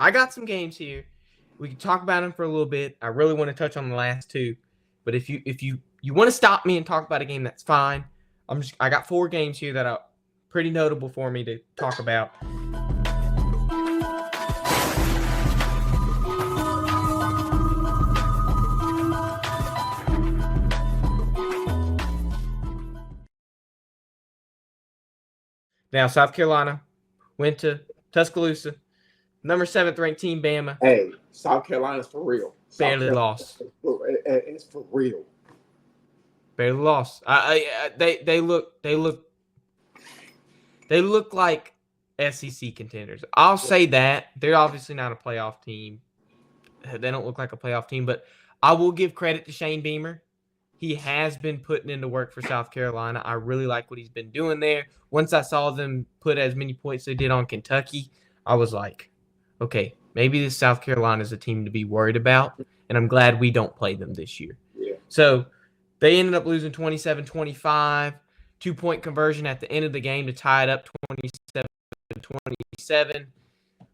I got some games here. We can talk about them for a little bit. I really want to touch on the last two, but if you want to stop me and talk about a game, that's fine. I got 4 games here that are pretty notable for me to talk about. Now, South Carolina went to Tuscaloosa. Number 7th ranked team, Bama. Hey, South Carolina's for real. Barely lost. It's for real. Barely lost. They look like SEC contenders. I'll say that. They're obviously not a playoff team. They don't look like a playoff team, but I will give credit to Shane Beamer. He has been putting into work for South Carolina. I really like what he's been doing there. Once I saw them put as many points they did on Kentucky, I was like, okay, maybe this South Carolina is a team to be worried about, and I'm glad we don't play them this year. Yeah. So they ended up losing 27-25, 2-point conversion at the end of the game to tie it up 27-27.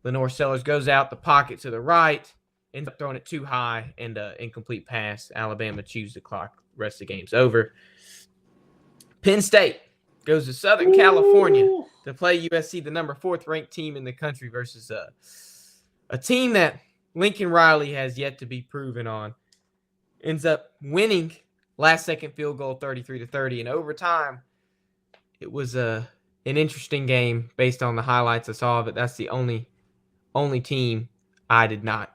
Lenore Sellers goes out the pocket to the right, ends up throwing it too high, and incomplete pass. Alabama chews the clock. Rest of the game's over. Penn State goes to Southern California to play USC, the number 4th ranked team in the country, versus a team that Lincoln Riley has yet to be proven on. Ends up winning last-second field goal 33-30. In overtime, it was an interesting game based on the highlights I saw of it. That's the only team I did not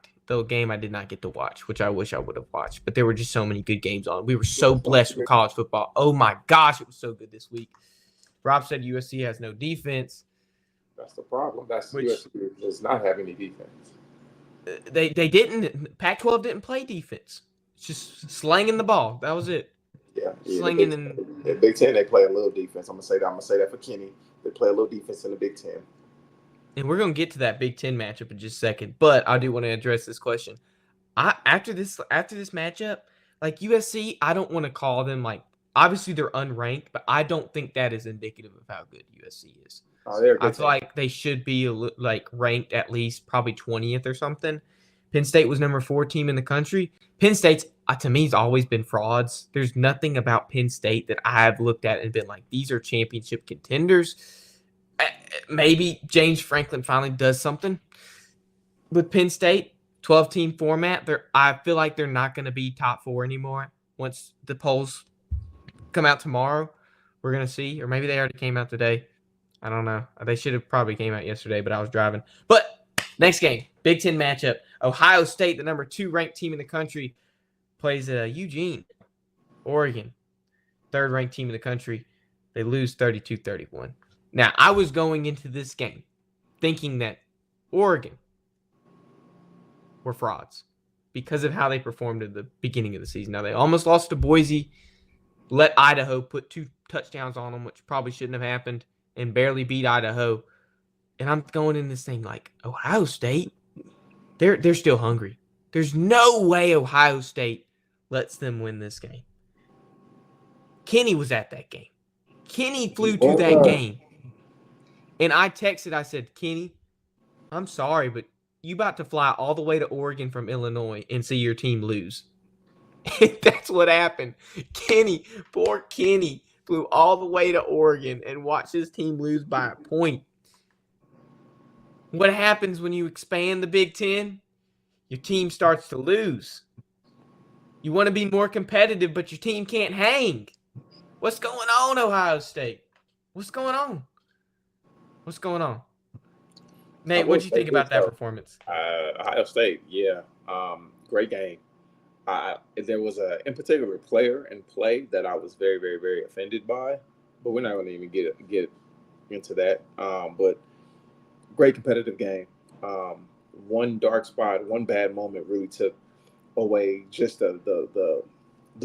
get to watch, which I wish I would have watched. But there were just so many good games on. We were so blessed with college football. Oh, my gosh, it was so good this week. Rob said USC has no defense. That's the problem. USC does not have any defense. They didn't. Pac-12 didn't play defense. It's just slanging the ball. That was it. Yeah. Slinging in Big Ten, they play a little defense. I'm gonna say that for Kenny. They play a little defense in the Big Ten. And we're going to get to that Big Ten matchup in just a second, but I do want to address this question. After this matchup, like USC, I don't want to call them like, obviously they're unranked, but I don't think that is indicative of how good USC is. I feel like they should be like ranked at least probably 20th or something. Penn State was number 4 team in the country. Penn State's, to me, has always been frauds. There's nothing about Penn State that I've looked at and been like, these are championship contenders. Maybe James Franklin finally does something with Penn State, 12-team format. I feel like they're not going to be top 4 anymore. Once the polls come out tomorrow, we're going to see. Or maybe they already came out today. I don't know. They should have probably came out yesterday, but I was driving. But next game, Big Ten matchup. Ohio State, the number 2 ranked team in the country, plays Eugene, Oregon, 3rd ranked team in the country. They lose 32-31. Now, I was going into this game thinking that Oregon were frauds because of how they performed at the beginning of the season. Now, they almost lost to Boise, let Idaho put 2 touchdowns on them, which probably shouldn't have happened, and barely beat Idaho. And I'm going in this thing like, Ohio State, they're still hungry. There's no way Ohio State lets them win this game. Kenny was at that game. Kenny flew to that game. And I texted, I said, Kenny, I'm sorry, but you about to fly all the way to Oregon from Illinois and see your team lose. And that's what happened. Poor Kenny, flew all the way to Oregon and watched his team lose by a point. What happens when you expand the Big Ten? Your team starts to lose. You want to be more competitive, but your team can't hang. What's going on, Ohio State? What's going on? Nate, what did you think about that performance? Ohio State, yeah. Great game. There was in particular player and play that I was very, very, very offended by, but we're not going to even get into that. But great competitive game. One dark spot, one bad moment really took away just the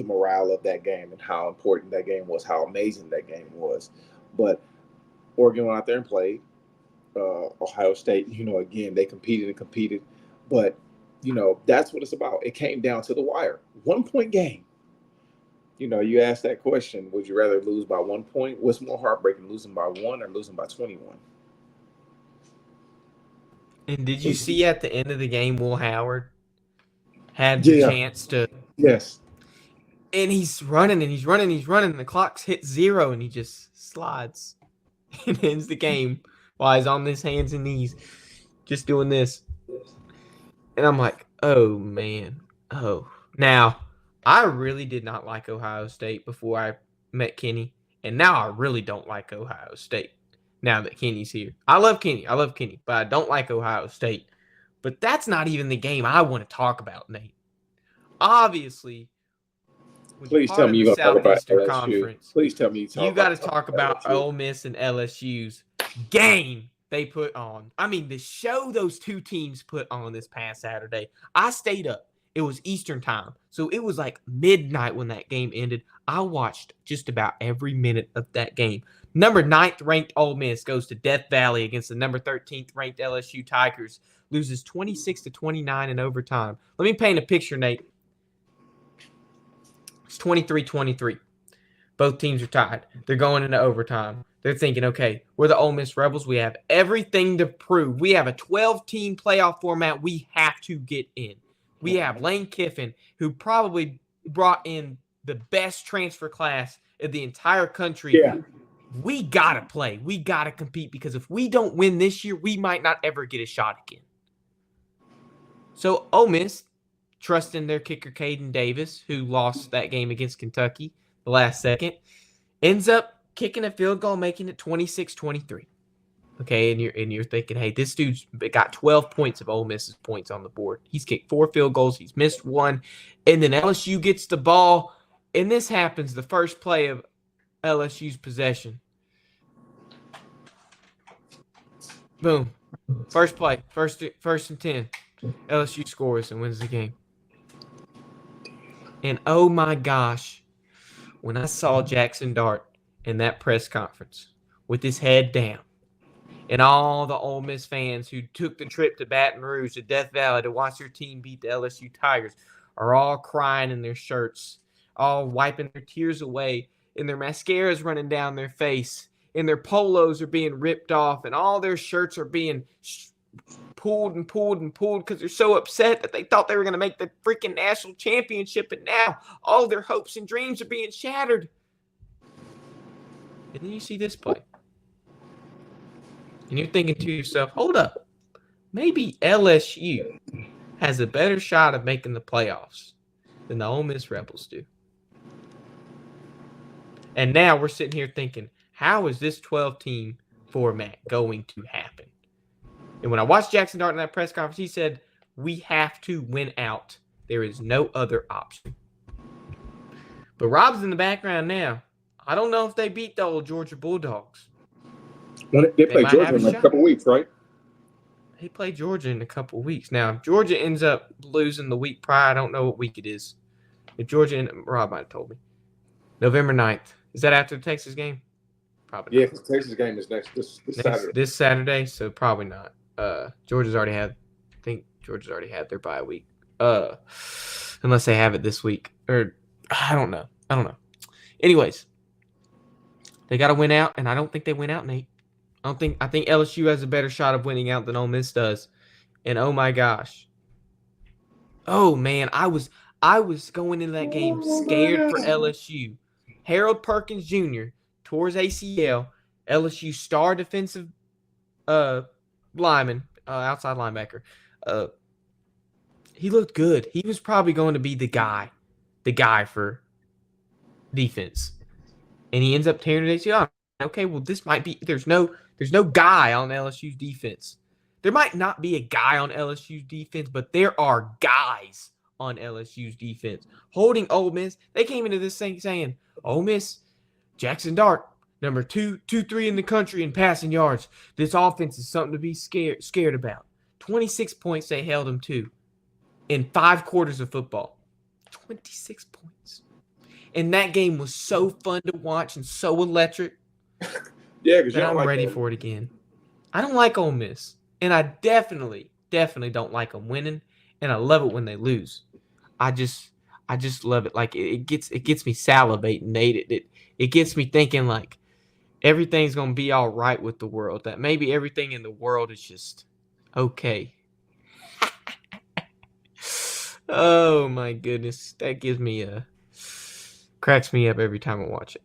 morale of that game and how important that game was, how amazing that game was. But Oregon went out there and played. Ohio State, again, they competed. But, that's what it's about. It came down to the wire. 1-point game. You asked that question, would you rather lose by 1 point? What's more heartbreaking, losing by 1 or losing by 21? And did you see at the end of the game, Will Howard had the Yeah. chance to, Yes. and he's running and he's running, and the clock's hit 0, and he just slides and ends the game while he's on his hands and knees, just doing this. And I'm like, oh man, oh. Now, I really did not like Ohio State before I met Kenny, and now I really don't like Ohio State. Now that Kenny's here, I love Kenny, but I don't like Ohio State. But that's not even the game I want to talk about, Nate. Obviously, when you're Please part tell of me the you're gonna talk about Southeastern LSU. Conference, Please tell me you got to talk about LSU. Ole Miss and LSU's game they put on. I mean, the show those two teams put on this past Saturday. I stayed up. It was Eastern time. So it was like midnight when that game ended. I watched just about every minute of that game. Number 9th ranked Ole Miss goes to Death Valley against the number 13th ranked LSU Tigers. Loses 26-29 in overtime. Let me paint a picture, Nate. It's 23-23. Both teams are tied. They're going into overtime. They're thinking, okay, we're the Ole Miss Rebels. We have everything to prove. We have a 12-team playoff format. We have to get in. We have Lane Kiffin, who probably brought in the best transfer class in the entire country. Yeah. We got to play. We got to compete, because if we don't win this year, we might not ever get a shot again. So Ole Miss, trusting their kicker Caden Davis, who lost that game against Kentucky the last second, ends up kicking a field goal, making it 26-23. Okay, and you're thinking, hey, this dude's got 12 points of Ole Miss's points on the board. He's kicked 4 field goals. He's missed 1. And then LSU gets the ball, and this happens the first play of LSU's possession. Boom. First play, first and 10. LSU scores and wins the game. And oh my gosh, when I saw Jackson Dart in that press conference with his head down, and all the Ole Miss fans who took the trip to Baton Rouge, to Death Valley, to watch their team beat the LSU Tigers, are all crying in their shirts, all wiping their tears away, and their mascara's running down their face, and their polos are being ripped off, and all their shirts are being pulled because they're so upset that they thought they were going to make the freaking national championship, and now all their hopes and dreams are being shattered. And then you see this play. And you're thinking to yourself, hold up, maybe LSU has a better shot of making the playoffs than the Ole Miss Rebels do. And now we're sitting here thinking, how is this 12-team format going to happen? And when I watched Jackson Dart in that press conference, he said, we have to win out. There is no other option. But Rob's in the background now. I don't know if they beat the old Georgia Bulldogs. They play Georgia in like a couple weeks, right? They play Georgia in a couple weeks. Now, if Georgia ends up losing the week prior, I don't know what week it is. If Georgia, Rob might have told me. November 9th. Is that after the Texas game? Probably not. Yeah, the Texas game is this Saturday. This Saturday, so probably not. Georgia's already had their bye week. Unless they have it this week. Or I don't know. Anyways, they got to win out, and I don't think they win out, Nate. I think LSU has a better shot of winning out than Ole Miss does. And oh my gosh. Oh man, I was going into that game scared for LSU. Harold Perkins Jr. tore his ACL. LSU star defensive lineman, outside linebacker. He looked good. He was probably going to be the guy for defense. And he ends up tearing his ACL. Okay, well, this might be – there's no guy on LSU's defense. There might not be a guy on LSU's defense, but there are guys on LSU's defense. Holding Ole Miss, they came into this thing saying, Ole Miss, Jackson Dart, number 2-3 in the country in passing yards. This offense is something to be scared about. 26 points they held him to in 5 quarters of football. 26 points. And that game was so fun to watch and so electric. Yeah, because I'm ready for it again. I don't like Ole Miss, and I definitely don't like them winning, and I love it when they lose. I just love it. Like it gets me salivating, Nate. It gets me thinking like everything's gonna be all right with the world. That maybe everything in the world is just Okay. Oh my goodness, that gives me cracks me up every time I watch it.